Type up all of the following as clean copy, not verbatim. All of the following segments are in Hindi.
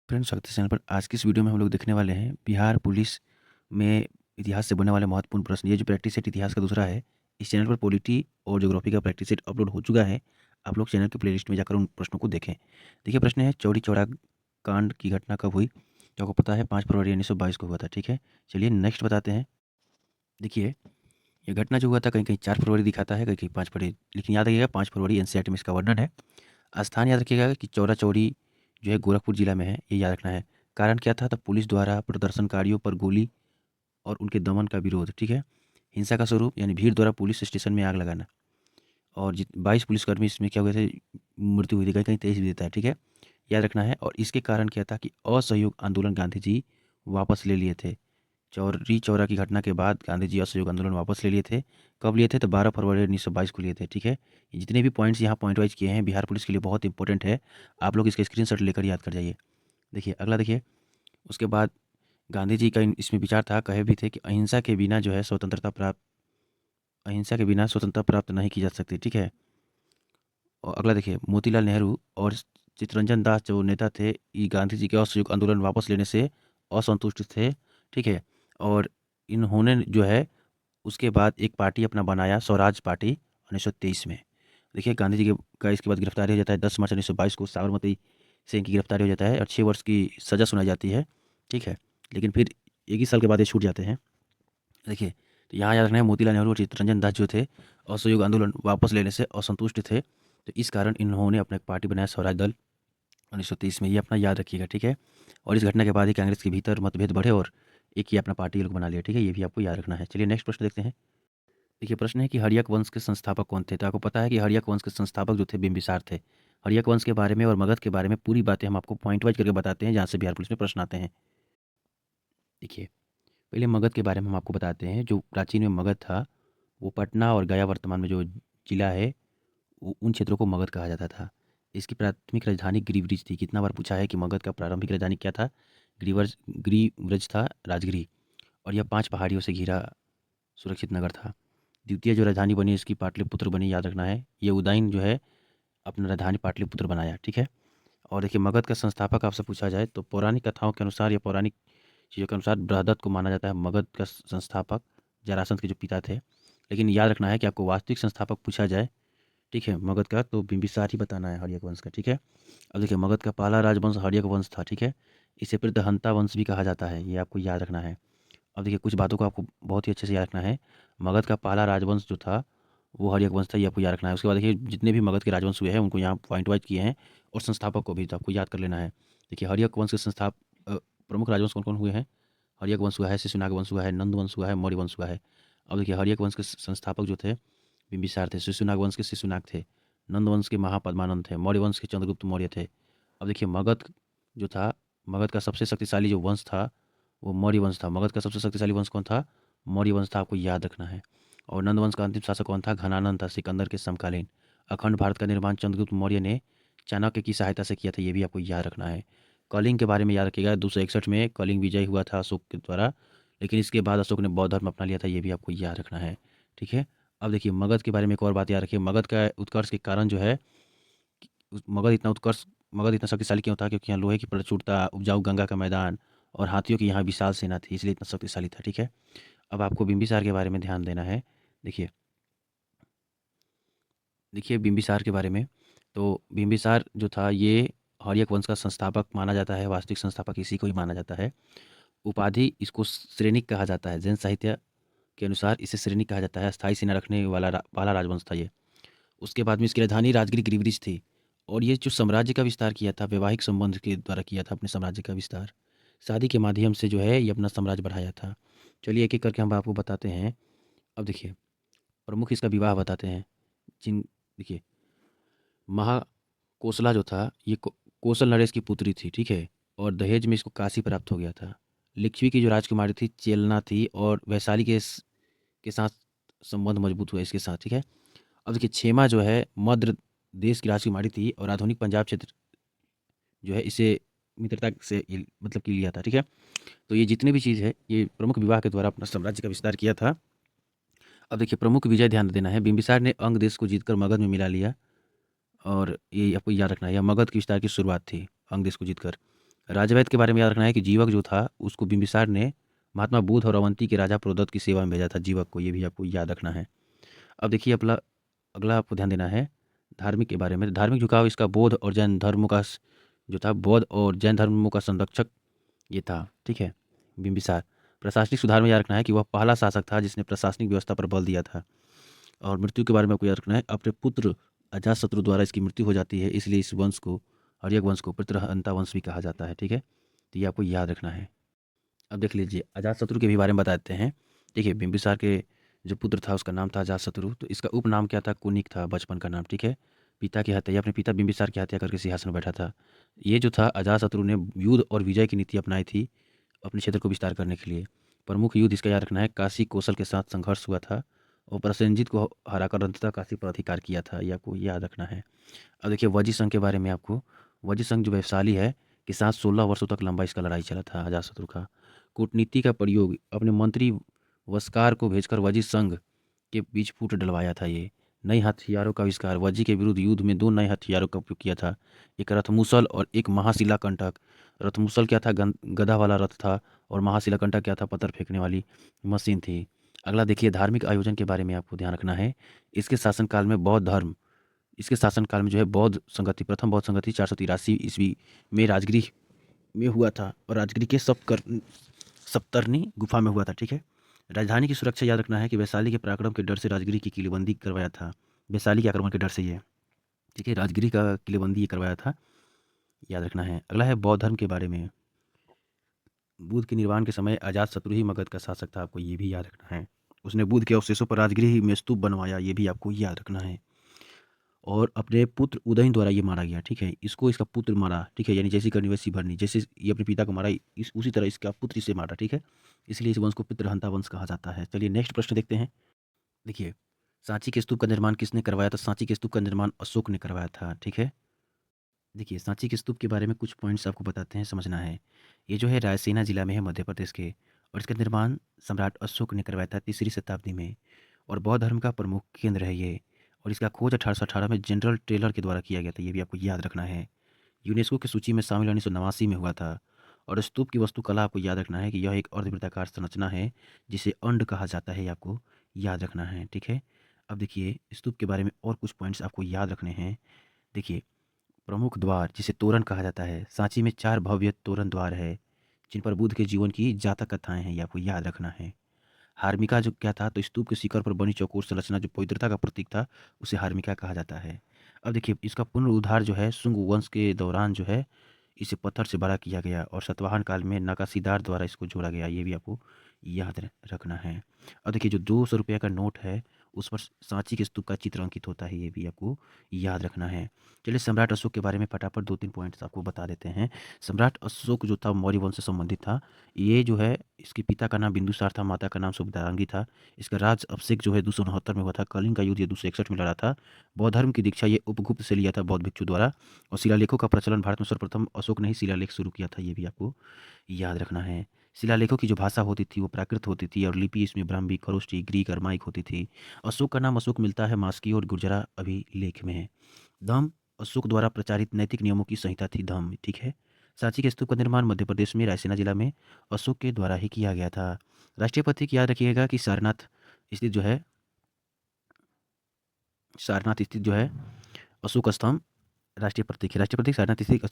फ्रेंड्स, स्वागत है चैनल पर। आज की इस वीडियो में हम लोग देखने वाले हैं बिहार पुलिस में इतिहास से बनने वाले महत्वपूर्ण प्रश्न। ये जो प्रैक्टिस सेट इतिहास का दूसरा है, इस चैनल पर पॉलिटी और ज्योग्राफी का प्रैक्टिस सेट अपलोड हो चुका है। आप लोग चैनल की प्लेलिस्ट में जाकर उन प्रश्नों को देखें। देखिए, प्रश्न है चौरी चौरा कांड की घटना कब हुई? तो आपको पता है 5 फरवरी 1922 को हुआ था। ठीक है, चलिए नेक्स्ट बताते हैं। देखिए, ये घटना जो हुआ था कहीं कहीं 4 फरवरी दिखाता है, कहीं कहीं 5 फरवरी, लेकिन याद रखिएगा 5 फरवरी एनसीईआरटी में इसका वर्णन है। स्थान याद रखिएगा कि चौरा चौरी जो है गोरखपुर जिला में है, ये याद रखना है। कारण क्या था? तब पुलिस द्वारा प्रदर्शनकारियों पर गोली और उनके दमन का विरोध। ठीक है, हिंसा का स्वरूप यानी भीड़ द्वारा पुलिस स्टेशन में आग लगाना। और 22 पुलिसकर्मी इसमें क्या हुए थे? मृत्यु हुई थी, कहीं कहीं 23 भी देता है। ठीक है, याद रखना है। और इसके कारण क्या था कि असहयोग आंदोलन गांधी जी वापस ले लिए थे। चौरी चौरा की घटना के बाद गांधी जी असहयोग आंदोलन वापस ले लिए थे। कब लिए थे? तो 12 फरवरी 1922 को लिए थे। ठीक है, ये जितने भी पॉइंट्स यहाँ पॉइंट वाइज किए हैं बिहार पुलिस के लिए बहुत इंपॉर्टेंट है। आप लोग इसका स्क्रीनशॉट लेकर याद कर जाइए। देखिए अगला, देखिए उसके बाद गांधी जी का इसमें विचार था, कहे भी थे कि अहिंसा के बिना स्वतंत्रता प्राप्त नहीं की जा सकती। ठीक है, और अगला देखिए, मोतीलाल नेहरू और चित्तरंजन दास जो नेता थे, ये गांधी जी के असहयोग आंदोलन वापस लेने से असंतुष्ट थे। ठीक है, और इन्होंने जो है उसके बाद एक पार्टी अपना बनाया, स्वराज पार्टी, 1923 में। देखिए गांधी जी के का इसके बाद गिरफ्तारी हो जाता है 10 मार्च 1922 को, साबरमती से इनकी गिरफ्तारी हो जाता है और 6 वर्ष की सज़ा सुनाई जाती है। ठीक है, लेकिन फिर एक ही साल के बाद ये छूट जाते हैं। देखिए, तो यहाँ याद रखना है मोतीलाल नेहरू और चित्तरंजन दास जो थे, असहयोग आंदोलन वापस लेने से असंतुष्ट थे, तो इस कारण इन्होंने अपना एक पार्टी बनाया, स्वराज दल, 1930 में। ये अपना याद रखिएगा। ठीक है, और इस घटना के बाद ही कांग्रेस के भीतर मतभेद बढ़े और एक ही अपना पार्टी ये लोग बना लिया। ठीक है, ये भी आपको याद रखना है। चलिए नेक्स्ट प्रश्न देखते हैं। देखिए, प्रश्न है कि हर्यक वंश के संस्थापक कौन थे? तो आपको पता है कि हर्यक वंश के संस्थापक जो थे बिंबिसार थे। हर्यक वंश के बारे में और मगध के बारे में पूरी बातें हम आपको पॉइंट वाइज करके बताते हैं, जहाँ से बिहार पुलिस में प्रश्न आते हैं। देखिए, पहले मगध के बारे में हम आपको बताते हैं। जो प्राचीन में मगध था, वो पटना और गया वर्तमान में जो जिला है, उन क्षेत्रों को मगध कहा जाता था। इसकी प्राथमिक राजधानी गिरिव्रज थी। कितना बार पूछा है कि मगध का प्रारंभिक राजधानी क्या था? गिरिव्रज था, राजगिरी। और यह 5 पहाड़ियों से घिरा सुरक्षित नगर था। द्वितीय जो राजधानी बनी इसकी पाटलिपुत्र बनी, याद रखना है। ये उदयन जो है अपना राजधानी पाटलिपुत्र बनाया। ठीक है, और देखिए मगध का संस्थापक आपसे पूछा जाए तो पौराणिक कथाओं के अनुसार या पौराणिक चीज़ों के अनुसार बृहदत्त को माना जाता है मगध का संस्थापक, जरासंध के जो पिता थे। लेकिन याद रखना है कि आपको वास्तविक संस्थापक पूछा जाए, ठीक है, मगध का, तो बिंबिसार ही बताना है, हर्यक वंश का। ठीक है, अब देखिए मगध का पहला राजवंश हर्यक वंश था। ठीक है, इसे प्रदहंता वंश भी कहा जाता है, ये आपको याद रखना है। अब देखिए कुछ बातों को आपको बहुत ही अच्छे से याद रखना है। मगध का पहला राजवंश जो था वो हर्यक वंश था, ये आपको याद रखना है। उसके बाद देखिए जितने भी मगध के राजवंश हुए हैं उनको यहाँ पॉइंट वाइज किए हैं, और संस्थापक को भी तो आपको याद कर लेना है। देखिए हर्यक वंश के प्रमुख राजवंश कौन कौन हुए हैं? हर्यक वंश हुआ है, शिशुनाग वंश हुआ है, नंद वंश हुआ है, मौर्य वंश हुआ है। अब देखिए हर्यक वंश के संस्थापक जो थे बिंबिसार थे, शिशुनाग वंश के शिशुनाग थे, नंद वंश के महापद्मानंद थे, मौर्य वंश के चंद्रगुप्त मौर्य थे। अब देखिए मगध जो था, मगध का सबसे शक्तिशाली जो वंश था वो मौर्य वंश था। मगध का सबसे शक्तिशाली वंश कौन था? मौर्य वंश था, आपको याद रखना है। और नंद वंश का अंतिम शासक कौन था? घनानंद था, सिकंदर के समकालीन। अखंड भारत का निर्माण चंद्रगुप्त मौर्य ने चाणक्य की सहायता से किया था, ये भी आपको याद रखना है। कलिंग के बारे में याद रखिएगा, 261 में कलिंग विजय हुआ था अशोक के द्वारा, लेकिन इसके बाद अशोक ने बौद्ध धर्म अपना लिया था, ये भी आपको याद रखना है। ठीक है, अब देखिए मगध के बारे में एक और बात याद रखिए। मगध का उत्कर्ष के कारण जो है, मगध इतना शक्तिशाली क्यों था? क्योंकि यहाँ लोहे की प्रचुरता, उपजाऊ गंगा का मैदान और हाथियों की यहाँ विशाल सेना थी, इसलिए इतना शक्तिशाली था। ठीक है, अब आपको बिंबिसार के बारे में ध्यान देना है। देखिए देखिए बिंबिसार के बारे में, तो बिंबिसार जो था ये हर्यक वंश का संस्थापक माना जाता है, वास्तविक संस्थापक इसी को ही माना जाता है। उपाधि इसको श्रेणिक कहा जाता है, जैन साहित्य के अनुसार इसे श्रेणिक कहा जाता है। स्थायी सेना रखने वाला पहला राजवंश था ये। उसके बाद में इसकी राजधानी राजगिरी गिरिवृज थी। और ये जो साम्राज्य का विस्तार किया था, वैवाहिक संबंध के द्वारा किया था अपने साम्राज्य का विस्तार। शादी के माध्यम से जो है ये अपना साम्राज्य बढ़ाया था। चलिए एक एक करके हम आपको बताते हैं। अब देखिए प्रमुख इसका विवाह बताते हैं। जिन देखिए महाकोसला जो था ये कौशल नरेश की पुत्री थी। ठीक है, और दहेज में इसको काशी प्राप्त हो गया था। लिच्छवी की जो राजकुमारी थी चेलना थी, और वैशाली के साथ संबंध मजबूत हुआ इसके साथ। ठीक है, अब देखिए छेमा जो है मध्य देश की राजकुमारी थी, और आधुनिक पंजाब क्षेत्र जो है इसे मित्रता से मतलब कि लिया था। ठीक है, तो ये जितने भी चीज़ है ये प्रमुख विवाह के द्वारा अपना साम्राज्य का विस्तार किया था। अब देखिए प्रमुख विजय ध्यान देना है। बिंबिसार ने अंग देश को जीतकर मगध में मिला लिया, और ये आपको याद रखना है, यह मगध के विस्तार की शुरुआत थी, अंग देश को जीतकर। राज्यवैद के बारे में याद रखना है कि जीवक जो था उसको बिंबिसार ने महात्मा बुद्ध और अवंती के राजा प्रोदत्त की सेवा में भेजा था जीवक को, ये भी आपको याद रखना है। अब देखिए अपना अगला आपको ध्यान देना है धार्मिक के बारे में। धार्मिक झुकाव इसका बौद्ध और जैन धर्मों का जो था बौद्ध और जैन धर्मों का संरक्षक ये था, ठीक है, बिंबिसार। प्रशासनिक सुधार में याद रखना है कि वह पहला शासक था जिसने प्रशासनिक व्यवस्था पर बल दिया था। और मृत्यु के बारे में आपको याद रखना है, अपने पुत्र अजातशत्रु द्वारा इसकी मृत्यु हो जाती है, इसलिए इस वंश को हर्यक वंश को पितृहंता वंश भी कहा जाता है, ठीक है। तो ये आपको याद रखना है। अब देख लीजिए अजातशत्रु के भी बारे में बता देते हैं। देखिए बिंबिसार के जो पुत्र था उसका नाम था अजातशत्रु, तो इसका उपनाम क्या था, कुनिक था बचपन का नाम, ठीक है। पिता की हत्या, ये अपने पिता बिंबिसार की हत्या करके सिंहासन पर बैठा था। ये जो था अजातशत्रु ने युद्ध और विजय की नीति अपनाई थी अपने क्षेत्र को विस्तार करने के लिए। प्रमुख युद्ध इसका याद रखना है, काशी कौशल के साथ संघर्ष हुआ था और प्रसेनजीत को हराकर अंततः काशी पर अधिकार किया था, ये आपको याद रखना है। अब देखिए वजी संघ के बारे में आपको, वजी संघ जो वैशाली है के साथ 16 वर्षों तक लंबा इसका लड़ाई चला था अजातशत्रु का। कूटनीति का प्रयोग, अपने मंत्री वस्कार को भेजकर वजी संघ के बीच फूट डलवाया था ये। नए हथियारों का आविष्कार, वजी के विरुद्ध युद्ध में 2 नए हथियारों का उपयोग किया था, एक रथमुसल और एक महाशिला कंटक। रथमुसल क्या था, गदा वाला रथ था, और महाशिला कंटक क्या था, पत्थर फेंकने वाली मशीन थी। अगला देखिए धार्मिक आयोजन के बारे में आपको ध्यान रखना है। इसके शासनकाल में बौद्ध धर्म, इसके शासनकाल में जो है बौद्ध संगति, प्रथम बौद्ध संगति 483 ईस्वी में राजगृह में हुआ था, और राजगृह के सप्तरनी गुफा में हुआ था, ठीक है। राजधानी की सुरक्षा याद रखना है कि वैशाली के पराक्रम के डर से राजगृह की किलेबंदी करवाया था, वैशाली के आक्रमण के डर से ये, ठीक है, राजगृह का किलेबंदी ये करवाया था, याद रखना है। अगला है बौद्ध धर्म के बारे में। बुद्ध के निर्वाण के समय अजातशत्रु ही मगध का शासक था, आपको ये भी याद रखना है। उसने बुद्ध के अवशेषों पर राजगृह में स्तूप बनवाया, ये भी आपको याद रखना है। और अपने पुत्र उदयन द्वारा ये मारा गया, ठीक है, इसको इसका पुत्र मारा, ठीक है, यानी जैसी करनी वैसी भरनी, जैसे ये अपने पिता को मारा इस उसी तरह इसका पुत्र इसे मारा, ठीक है। इसलिए इस वंश को पितृहंता वंश कहा जाता है। चलिए नेक्स्ट प्रश्न देखते हैं। देखिए सांची के स्तूप का निर्माण किसने करवाया था, सांची के स्तूप का निर्माण अशोक ने करवाया था, ठीक है। देखिए सांची के स्तूप के बारे में कुछ पॉइंट्स आपको बताते हैं, समझना है। ये जो है रायसेना जिला में है मध्य प्रदेश के, और इसका निर्माण सम्राट अशोक ने करवाया था 3री शताब्दी में, और बौद्ध धर्म का प्रमुख केंद्र है ये। और इसका खोज 1818 में जनरल टेलर के द्वारा किया गया था, ये भी आपको याद रखना है। यूनेस्को की सूची में शामिल 1989 में हुआ था। और स्तूप की वास्तुकला आपको याद रखना है कि यह एक अर्धवृत्ताकार संरचना है जिसे अंड कहा जाता है, ये आपको याद रखना है, ठीक है। अब देखिए स्तूप के बारे में और कुछ पॉइंट्स आपको याद रखने हैं। देखिए प्रमुख द्वार जिसे तोरण कहा जाता है, सांची में 4 भव्य तोरण द्वार है जिन पर बुद्ध के जीवन की जातक कथाएं हैं, ये आपको याद रखना है। हार्मिका जो क्या था, तो स्तूप के शिखर पर बनी चौकोर संरचना जो पवित्रता का प्रतीक था उसे हार्मिका कहा जाता है। अब देखिए इसका पुनरुद्धार जो है शुंग वंश के दौरान जो है इसे पत्थर से बड़ा किया गया, और सातवाहन काल में नकाशीदार द्वारा इसको जोड़ा गया, ये भी आपको याद रखना है। और देखिए जो 200 रुपये का नोट है उस पर सांची के स्तूप का चित्र अंकित होता है, ये भी आपको याद रखना है। चलिए सम्राट अशोक के बारे में फटाफट 2-3 पॉइंट्स आपको बता देते हैं। सम्राट अशोक जो था मौर्य वंश से संबंधित था। ये जो है इसके पिता का नाम बिंदुसार था, माता का नाम शुभदांगी था। इसका राज अभिषेक जो है 269 में हुआ था। कलिंग का युद्ध ये 261 में लड़ा था। बौद्ध धर्म की दीक्षा ये उपगुप्त से लिया था बौद्ध भिक्षु द्वारा। और शिलालेखों का प्रचलन भारत में सर्वप्रथम अशोक ने ही शिलालेख शुरू किया था, ये भी आपको याद रखना है। शिलालेखों की जो भाषा होती थी वो प्राकृत होती थी, और लिपि इसमें ब्राह्मी, खरोष्टी, ग्रीक, अरमाइक होती थी। अशोक का नाम अशोक मिलता है मास्की और गुर्जरा अभिलेख में। धम्म अशोक द्वारा प्रचारित नैतिक नियमों की संहिता थी धम्म, ठीक है। सांची के स्तूप का निर्माण मध्य प्रदेश में रायसेना जिला में अशोक के द्वारा ही किया गया था। राष्ट्रीय प्रतीक याद रखिएगा कि स्थित जो है सारनाथ स्थित जो है अशोक स्तंभ राष्ट्रीय प्रतीक है। राष्ट्रीय प्रतीक सारनाथ स्थित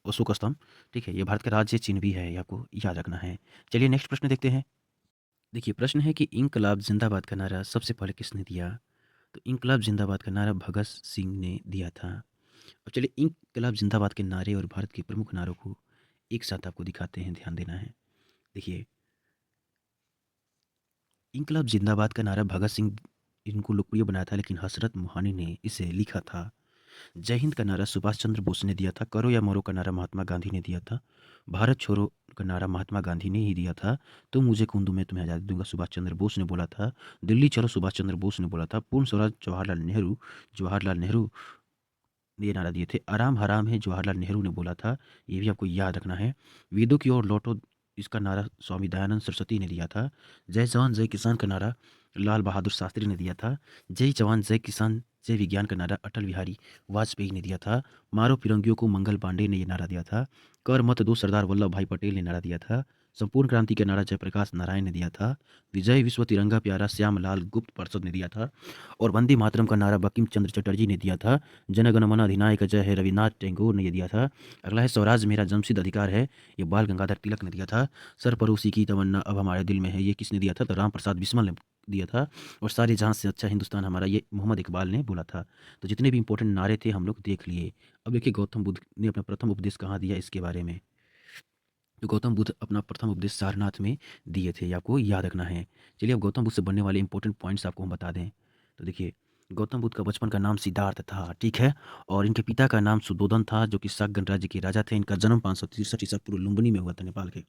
अशोक स्तंभ, ठीक है। ये भारत का राज्य चिन्ह भी है, ये आपको याद रखना है। चलिए नेक्स्ट प्रश्न देखते हैं। देखिए प्रश्न है कि इंकलाब जिंदाबाद का नारा सबसे पहले किसने दिया। तो इंकलाब जिंदाबाद का नारा भगत सिंह ने दिया था। और चलिए इंकलाब जिंदाबाद के नारे और भारत के प्रमुख नारों को एक साथ आपको दिखाते हैं, ध्यान देना है। देखिए इंकलाब जिंदाबाद का नारा भगत सिंह इनको लोकप्रिय बनाया था, लेकिन हसरत मोहानी ने इसे लिखा था। जय हिंद का नारा सुभाष चंद्र बोस ने दिया था। करो या मरो का नारा महात्मा गांधी ने दिया था। भारत छोड़ो का नारा महात्मा गांधी ने ही दिया था। तुम मुझे खून दो मैं तुम्हें आज़ादी दूंगा सुभाष चंद्र बोस ने बोला था। दिल्ली चलो सुभाष चंद्र बोस ने बोला था। पूर्ण स्वराज जवाहरलाल नेहरू ने ये नारा दिए थे। आराम हराम है जवाहरलाल नेहरू ने बोला था, ये भी आपको याद रखना है। वेदों की ओर लौटो इसका नारा स्वामी दयानंद सरस्वती ने दिया था। जय जवान जय किसान का नारा लाल बहादुर शास्त्री ने दिया था। जय जवान जय किसान जय विज्ञान का नारा अटल बिहारी वाजपेयी ने दिया था। मारो फिरंगियों को मंगल पांडे ने ये नारा दिया था। कर मत दो सरदार वल्लभ भाई पटेल ने नारा दिया था। संपूर्ण क्रांति का नारा जयप्रकाश नारायण ने दिया था। विजय विश्व तिरंगा प्यारा श्यामलाल गुप्त पार्षद ने दिया था। और वंदे मातरम का नारा बंकिम चंद्र चटर्जी ने दिया था। जनगण मन अधिनायक जय है रविन्द्रनाथ टैगोर ने ये दिया था। अगला है स्वराज मेरा जमशेद अधिकार है, ये बाल गंगाधर तिलक ने दिया था। सरफरोशी की तमन्ना अब हमारे दिल में है, ये किसने दिया था? तो राम प्रसाद बिस्मिल ने दिया था। और सारे जहां से अच्छा हिंदुस्तान हमारा, ये मोहम्मद इकबाल ने बोला था। तो जितने भी इंपॉर्टेंट नारे थे हम लोग देख लिए। अब देखिए गौतम बुद्ध ने अपना प्रथम उपदेश कहाँ दिया इसके बारे में। तो गौतम बुद्ध अपना प्रथम उपदेश सारनाथ में दिए थे, ये आपको याद रखना है। चलिए अब गौतम बुद्ध से बनने वाले इंपॉर्टेंट पॉइंट्स आपको हम बता दें। तो देखिए गौतम बुद्ध का बचपन का नाम सिद्धार्थ था, ठीक है। और इनके पिता का नाम सुद्धोधन था, जो कि शाक गणराज्य के राजा थे। इनका जन्म 563 ईसा पूर्व लुम्बिनी में हुआ था, नेपाल के।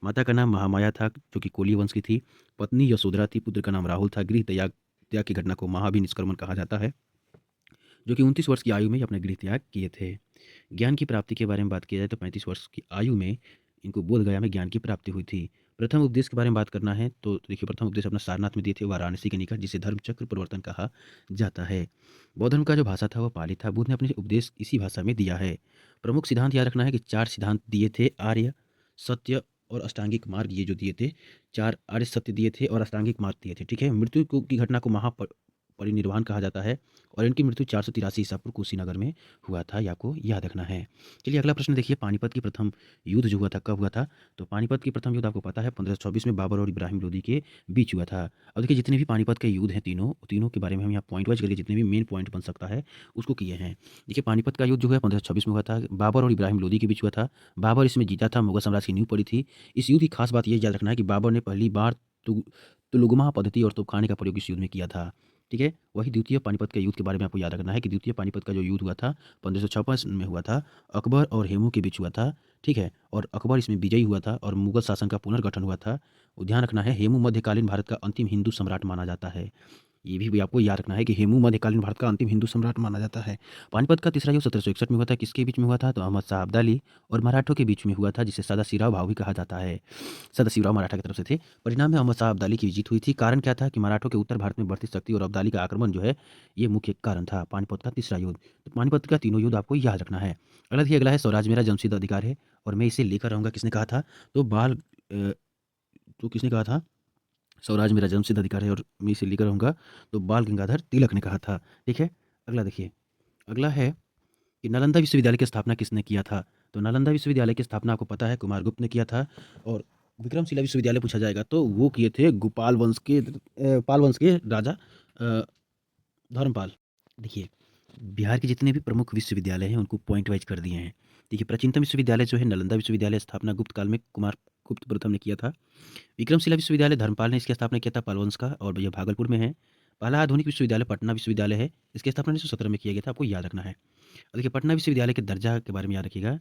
माता का नाम महामाया था, जो कि कोली वंश की थी। पत्नी यशोधरा थी। पुत्र का नाम राहुल था। गृह त्याग त्याग की घटना को महाभिनिष्क्रमण कहा जाता है, जो कि 29 वर्ष की आयु में ही अपने गृह त्याग किए थे। ज्ञान की प्राप्ति के बारे में बात की जाए तो 35 वर्ष की आयु में इनको बोधगया में ज्ञान की प्राप्ति हुई थी। प्रथम उपदेश के बारे में बात करना है तो देखिए प्रथम उपदेश अपना सारनाथ में दिए थे, वाराणसी के निकट, जिसे धर्मचक्र प्रवर्तन कहा जाता है। बौद्ध धर्म का जो भाषा था वो पाली था। बुद्ध ने अपने उपदेश इसी भाषा में दिया है। प्रमुख सिद्धांत याद रखना है कि 4 सिद्धांत दिए थे, आर्य, सत्य और अष्टांगिक मार्ग, ये जो दिए थे 4 आर्य सत्य दिए थे और अष्टांगिक मार्ग दिए थे, ठीक है। की घटना को परिनिर्वाण कहा जाता है। और इनकी मृत्यु 483 ईसा पूर्व कुशीनगर में हुआ था, ये आपको याद रखना है। चलिए अगला प्रश्न देखिए, पानीपत की प्रथम युद्ध जो हुआ था कब हुआ था? तो पानीपत की प्रथम युद्ध आपको पता है 1524 में बाबर और इब्राहिम लोदी के बीच हुआ था। अब देखिए जितने भी पानीपत के युद्ध हैं तीनों के बारे में हम यहाँ पॉइंट वाइज करके जितने भी मेन पॉइंट बन सकता है उसको किए हैं। देखिए पानीपत का युद्ध जो है 1526 में हुआ था, बाबर और इब्राहिम लोदी के बीच हुआ था। बाबर इसमें जीता था, मुगल साम्राज्य की नींव पड़ी थी। इस युद्ध की खास बात यह याद रखना है कि बाबर ने पहली बार तुलुगमा पद्धति और तोपखाने का प्रयोग इस युद्ध में किया था, ठीक है। वही द्वितीय पानीपत के युद्ध के बारे में आपको याद रखना है कि द्वितीय पानीपत का जो युद्ध हुआ था 1556 में हुआ था, अकबर और हेमू के बीच हुआ था, ठीक है। और अकबर इसमें विजयी हुआ था और मुगल शासन का पुनर्गठन हुआ था। ध्यान रखना है हेमू मध्यकालीन भारत का अंतिम हिंदू सम्राट माना जाता है। ये भी आपको याद रखना है कि हेमू मध्यकालीन भारत का अंतिम हिंदू सम्राट माना जाता है। पानीपत का तीसरा युद्ध 1761 में हुआ था। किसके बीच में हुआ था? तो अहमद शाह अब्दाली और मराठों के बीच में हुआ था, जिसे सदाशिवराव भाऊ भी कहा जाता है। सदाशिवराव मराठा की तरफ से थे। परिणाम में अहमद शाह अब्दाली की जीत हुई थी। कारण क्या था कि मराठों के उत्तर भारत में बढ़ती शक्ति और अब्दाली का आक्रमण जो है ये मुख्य कारण था पानीपत का तीसरा युद्ध। तो पानीपत का तीनों युद्ध आपको याद रखना है। अगला है स्वराज मेरा जमशेद अधिकार है और मैं इसे लेकर रहूंगा, किसने कहा था? तो तो किसने कहा था? स्वराज मेरा जन्मसिद्ध अधिकार है और मैं इसे लेकर रहूँगा, तो बाल गंगाधर तिलक ने कहा था, ठीक है। अगला देखिए, अगला है कि नालंदा विश्वविद्यालय की स्थापना किसने किया था? तो नालंदा विश्वविद्यालय की स्थापना आपको पता है कुमारगुप्त ने किया था। और विक्रमशिला विश्वविद्यालय पूछा जाएगा तो वो किए थे पाल वंश के राजा अ, धर्मपाल। देखिए बिहार के जितने भी प्रमुख विश्वविद्यालय हैं उनको पॉइंट वाइज कर दिए हैं। देखिए प्राचीनतम विश्वविद्यालय जो है नालंदा विश्वविद्यालय, स्थापना गुप्त काल में कुमार गुप्त प्रथम ने किया था। विक्रमशिला विश्वविद्यालय धर्मपाल ने इसकी स्थापना किया था पालवंश का, और यह भागलपुर में है। पहला आधुनिक विश्वविद्यालय पटना विश्वविद्यालय है, इसकी स्थापना 1917 में किया गया था, आपको याद रखना है। और देखिए पटना विश्वविद्यालय के दर्जा के बारे में याद रखिएगा।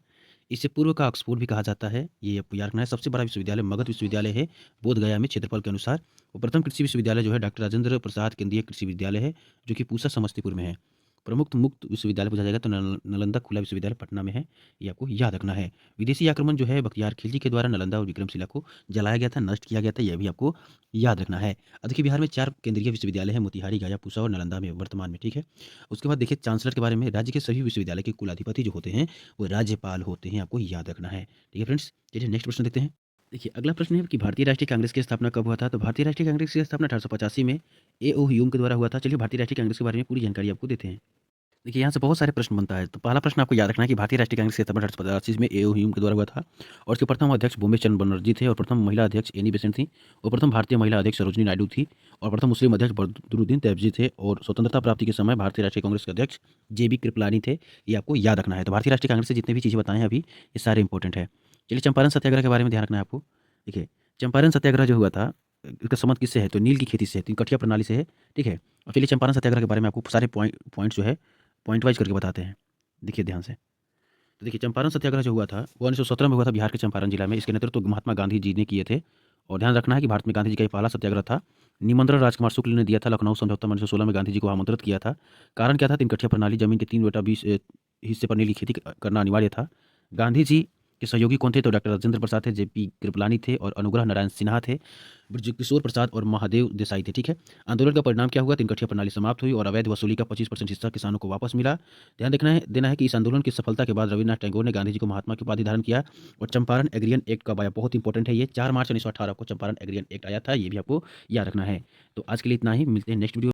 इससे पूर्व का ऑक्सफोर्ड भी कहा जाता है, ये आपको याद रखना है। सबसे बड़ा विश्वविद्यालय मगध विश्वविद्यालय है बोधगया में क्षेत्रफल के अनुसार। और प्रथम कृषि विश्वविद्यालय जो है डॉक्टर राजेंद्र प्रसाद केंद्रीय कृषि विद्यालय है, जो कि पूसा समस्तीपुर में है। प्रमुख मुक्त विश्वविद्यालय पूछा जाएगा तो नालंदा खुला विश्वविद्यालय पटना में है, ये आपको याद रखना है। विदेशी आक्रमण जो है बख्तियार खिलजी के द्वारा नालंदा और विक्रमशिला को जलाया गया था, नष्ट किया गया था, यह भी आपको याद रखना है। अब देखिए बिहार में 4 केंद्रीय विश्वविद्यालय हैं, मोतिहारी, गया, पूसा और नालंदा में वर्तमान में, ठीक है। उसके बाद देखिए चांसलर के बारे में, राज्य के सभी विश्वविद्यालय के कुलाधिपति जो होते हैं वो राज्यपाल होते हैं, आपको याद रखना है, ठीक है फ्रेंड्स। चलिए नेक्स्ट प्रश्न देखते हैं। देखिए अगला प्रश्न है कि भारतीय राष्ट्रीय कांग्रेस की स्थापना कब हुआ था? तो भारतीय राष्ट्रीय कांग्रेस की स्थापना 1885 में ए.ओ. ह्यूम के द्वारा हुआ था। चलिए भारतीय राष्ट्रीय कांग्रेस के बारे में पूरी जानकारी आपको देते हैं। देखिए यहाँ से बहुत सारे प्रश्न बनता है। तो पहला प्रश्न आपको याद रखना है कि भारतीय राष्ट्रीय कांग्रेस की स्थापना 1885 में ए.ओ. ह्यूम के द्वारा हुआ था। और उसके प्रथम अध्यक्ष बोम्बे चंद्र बनर्जी थे, और प्रथम महिला अध्यक्ष एनी बेसेंट थी, और प्रथम भारतीय महिला अध्यक्ष सरोजनी नायडू थी, और प्रथम मुस्लिम अध्यक्ष बदरुद्दीन तैयबजी थे, और स्वतंत्रता प्राप्ति के समय भारतीय राष्ट्रीय कांग्रेस के अध्यक्ष जे.बी. कृपलानी थे। ये आपको याद रखना है। तो भारतीय राष्ट्रीय कांग्रेस से जितने भी चीज़ें बताएं अभी ये सारे इंपॉर्टेंट है। चलिए चंपारण सत्याग्रह के बारे में ध्यान रखना है आपको। देखिए चंपारण सत्याग्रह जो हुआ था इसका संबंध किससे है? तो नील की खेती से है, तो कठिया प्रणाली से है, ठीक है। और चलिए चंपारण सत्याग्रह के बारे में आपको सारे पॉइंट जो है पॉइंट वाइज करके बताते हैं। देखिए ध्यान से। तो देखिए चंपारण सत्याग्रह जो हुआ था वो 1917 में हुआ था बिहार के चंपारण जिला में। इसके नेतृत्व तो महात्मा गांधी जी ने किए थे। और ध्यान रखना है कि भारत में गांधी जी का ये पहला सत्याग्रह था। निमंत्रण राजकुमार शुक्ल ने दिया था। लखनऊ समझौता में 1916 में गांधी जी को आमंत्रित किया था। कारण क्या था? 3 कठिया प्रणाली, जमीन के 3/20 हिस्से पर नील की खेती करना अनिवार्य था। गांधी जी के सहयोगी कौन थे? तो डॉक्टर राजेंद्र प्रसाद थे, जेपी कृपलानी थे और अनुग्रह नारायण सिन्हा थे, ब्रजकिशोर प्रसाद और महादेव देसाई थे। ठीक है, आंदोलन का परिणाम क्या हुआ? तिनकठिया प्रणाली समाप्त हुई और अवैध वसूली का 25% हिस्सा किसानों को वापस मिला। ध्यान देना है कि इस आंदोलन की सफलता के बाद रविन्द्रनाथ टैगोर ने गांधी जी को महात्मा की उपाधि धारण किया और चंपारण एग्रीगेशन एक्ट कब आया? बहुत इंपॉर्टेंट है ये, 4 मार्च 1918 को चंपारण एग्रीगेशन एक्ट आया था, ये भी आपको याद रखना है। तो आज के लिए इतना ही, मिलते हैं नेक्स्ट वीडियो।